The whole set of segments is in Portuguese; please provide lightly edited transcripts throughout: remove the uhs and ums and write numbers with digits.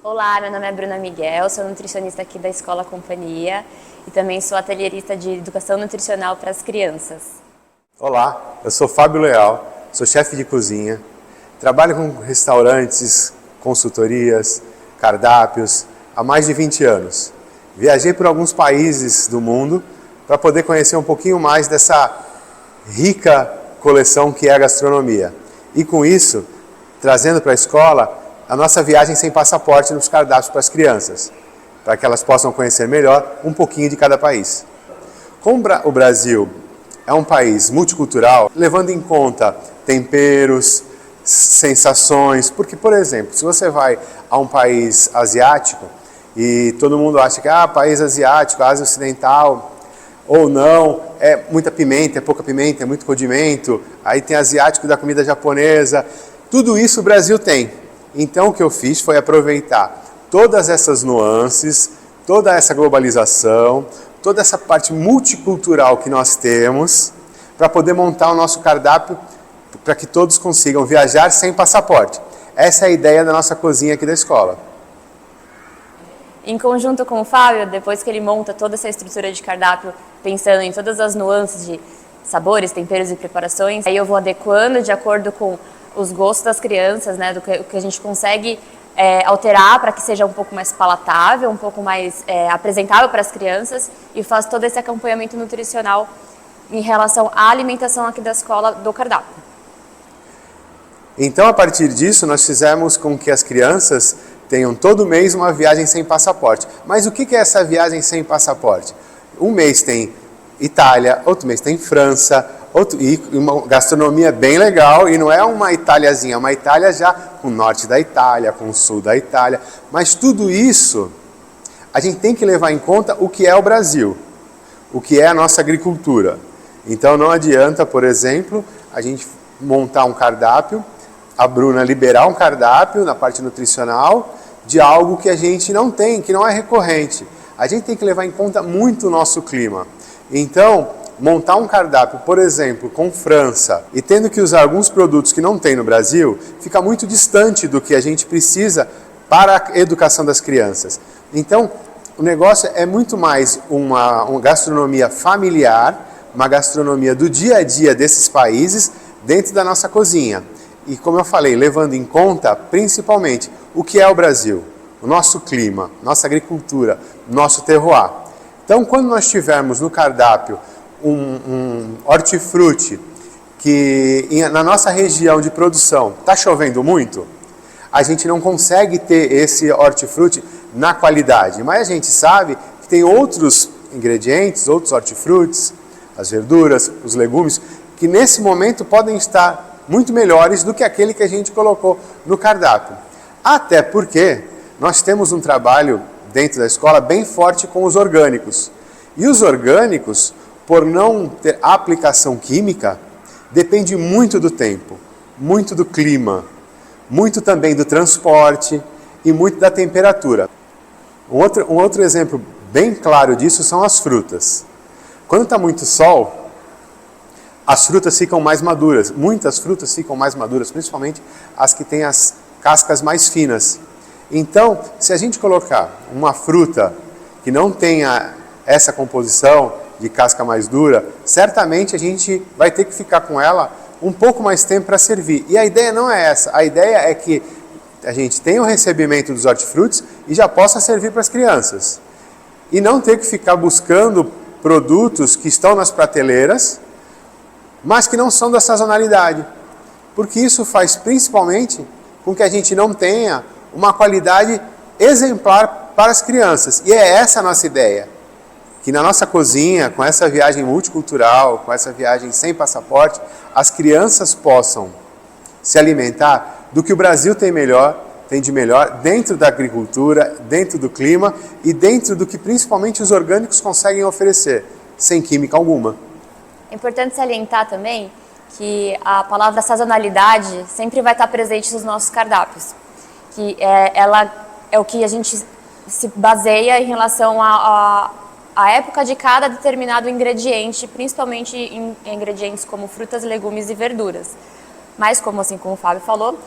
Olá, meu nome é Bruna Miguel, sou nutricionista aqui da Escola Companhia e também sou atelierista de educação nutricional para as crianças. Olá, eu sou Fábio Leal, sou chefe de cozinha, trabalho com restaurantes, consultorias, cardápios há mais de 20 anos. Viajei por alguns países do mundo para poder conhecer um pouquinho mais dessa rica coleção que é a gastronomia. E com isso, trazendo para a escola a nossa viagem sem passaporte nos cardápios para as crianças, para que elas possam conhecer melhor um pouquinho de cada país. Como o Brasil é um país multicultural, levando em conta temperos, sensações, porque, por exemplo, se você vai a um país asiático e todo mundo acha que país asiático, Ásia Ocidental, ou não, é muita pimenta, é pouca pimenta, é muito condimento, aí tem asiático da comida japonesa, tudo isso o Brasil tem. Então o que eu fiz foi aproveitar todas essas nuances, toda essa globalização, toda essa parte multicultural que nós temos, para poder montar o nosso cardápio para que todos consigam viajar sem passaporte. Essa é a ideia da nossa cozinha aqui da escola. Em conjunto com o Fábio, depois que ele monta toda essa estrutura de cardápio, pensando em todas as nuances de sabores, temperos e preparações, aí eu vou adequando de acordo com os gostos das crianças, né, do que a gente consegue alterar para que seja um pouco mais palatável, um pouco mais apresentável para as crianças, e faço todo esse acompanhamento nutricional em relação à alimentação aqui da escola do cardápio. Então, a partir disso, nós fizemos com que as crianças tenham todo mês uma viagem sem passaporte. Mas o que é essa viagem sem passaporte? Um mês tem Itália, outro mês tem França, e uma gastronomia bem legal, e não é uma Italiazinha, é uma Itália já com o norte da Itália, com o sul da Itália. Mas tudo isso, a gente tem que levar em conta o que é o Brasil, o que é a nossa agricultura. Então não adianta, por exemplo, a gente montar um cardápio, a Bruna liberar um cardápio na parte nutricional de algo que a gente não tem, que não é recorrente. A gente tem que levar em conta muito o nosso clima. Então, montar um cardápio, por exemplo, com França, e tendo que usar alguns produtos que não tem no Brasil, fica muito distante do que a gente precisa para a educação das crianças. Então, o negócio é muito mais uma gastronomia familiar, uma gastronomia do dia a dia desses países dentro da nossa cozinha. E como eu falei, levando em conta principalmente o que é o Brasil, o nosso clima, nossa agricultura, nosso terroir. Então, quando nós tivermos no cardápio um hortifruti que na nossa região de produção está chovendo muito, a gente não consegue ter esse hortifruti na qualidade, mas a gente sabe que tem outros ingredientes, outros hortifrutis, as verduras, os legumes, que nesse momento podem estar muito melhores do que aquele que a gente colocou no cardápio. Até porque nós temos um trabalho dentro da escola bem forte com os orgânicos. E os orgânicos, por não ter aplicação química, depende muito do tempo, muito do clima, muito também do transporte e muito da temperatura. Um outro exemplo bem claro disso são as frutas. Quando está muito sol, as frutas ficam mais maduras. Muitas frutas ficam mais maduras, principalmente as que têm as cascas mais finas. Então, se a gente colocar uma fruta que não tenha essa composição de casca mais dura, certamente a gente vai ter que ficar com ela um pouco mais tempo para servir. E a ideia não é essa. A ideia é que a gente tenha o recebimento dos hortifrutis e já possa servir para as crianças. E não ter que ficar buscando produtos que estão nas prateleiras, mas que não são da sazonalidade. Porque isso faz principalmente com que a gente não tenha uma qualidade exemplar para as crianças. E é essa a nossa ideia. Que na nossa cozinha, com essa viagem multicultural, com essa viagem sem passaporte, as crianças possam se alimentar do que o Brasil tem de melhor dentro da agricultura, dentro do clima e dentro do que principalmente os orgânicos conseguem oferecer, sem química alguma. É importante salientar também que a palavra sazonalidade sempre vai estar presente nos nossos cardápios, que ela é o que a gente se baseia em relação à época de cada determinado ingrediente, principalmente em ingredientes como frutas, legumes e verduras. Mas, como o Fábio falou,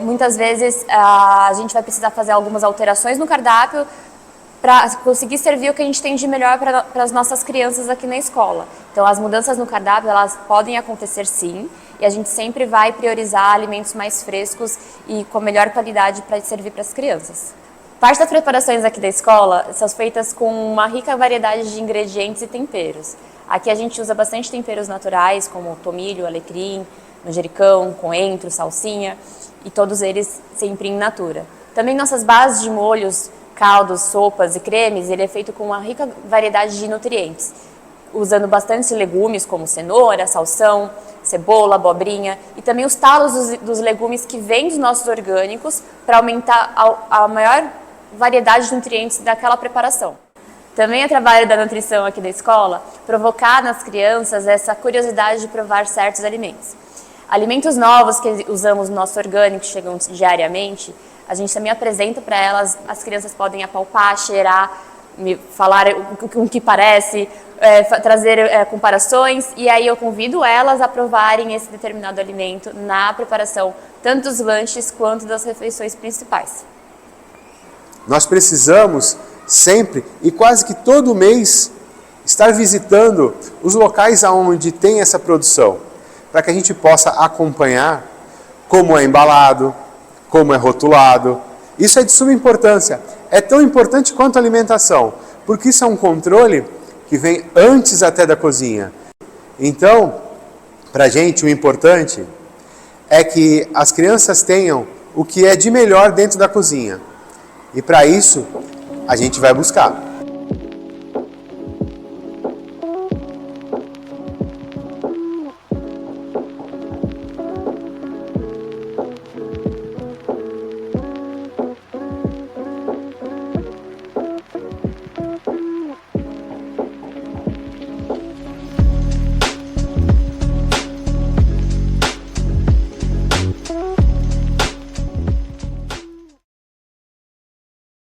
muitas vezes a gente vai precisar fazer algumas alterações no cardápio para conseguir servir o que a gente tem de melhor para as nossas crianças aqui na escola. Então, as mudanças no cardápio, elas podem acontecer sim, e a gente sempre vai priorizar alimentos mais frescos e com melhor qualidade para servir para as crianças. Parte das preparações aqui da escola são feitas com uma rica variedade de ingredientes e temperos. Aqui a gente usa bastante temperos naturais, como tomilho, alecrim, manjericão, coentro, salsinha, e todos eles sempre in natura. Também nossas bases de molhos, caldos, sopas e cremes, ele é feito com uma rica variedade de nutrientes, usando bastante legumes como cenoura, salsão, cebola, abobrinha e também os talos dos legumes que vêm dos nossos orgânicos para aumentar a maior variedade de nutrientes daquela preparação. Também é trabalho da nutrição aqui da escola provocar nas crianças essa curiosidade de provar certos alimentos. Alimentos novos que usamos no nosso orgânico, chegam diariamente, a gente também apresenta para elas, as crianças podem apalpar, cheirar, falar o que parece, trazer comparações, e aí eu convido elas a provarem esse determinado alimento na preparação, tanto dos lanches quanto das refeições principais. Nós precisamos sempre e quase que todo mês estar visitando os locais onde tem essa produção, para que a gente possa acompanhar como é embalado, como é rotulado. Isso é de suma importância. É tão importante quanto a alimentação, porque isso é um controle que vem antes até da cozinha. Então, para a gente, o importante é que as crianças tenham o que é de melhor dentro da cozinha. E para isso, a gente vai buscar.